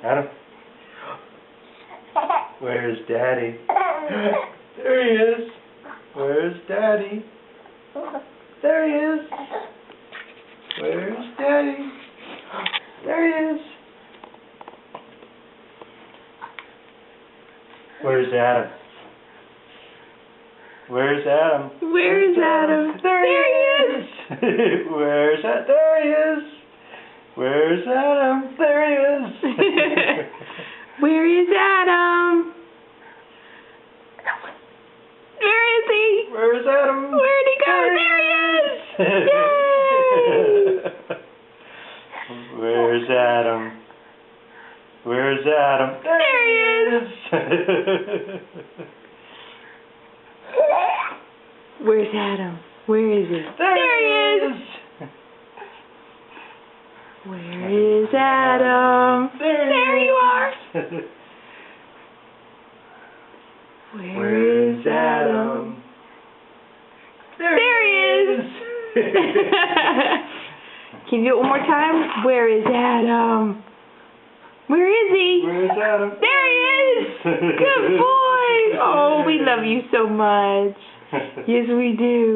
Adam? Where's Daddy? There he is. Where's Daddy? There he is. Where's Daddy? There he is. Where's Adam? Where's Adam? Where's Adam? There he is. Where's Adam? There he is. Where's Adam? There he is. Where is Adam? Where is he? Where's Adam? Where'd he go? There he is! Yay! Where's Adam? Where's Adam? There he is! Where's Adam? Where is he? There he is! Where is Adam? There you are! Where is Adam? There he is! Can you do it one more time? Where is Adam? Where is he? Where's Adam? There he is! Good boy! Oh, we love you so much. Yes, we do.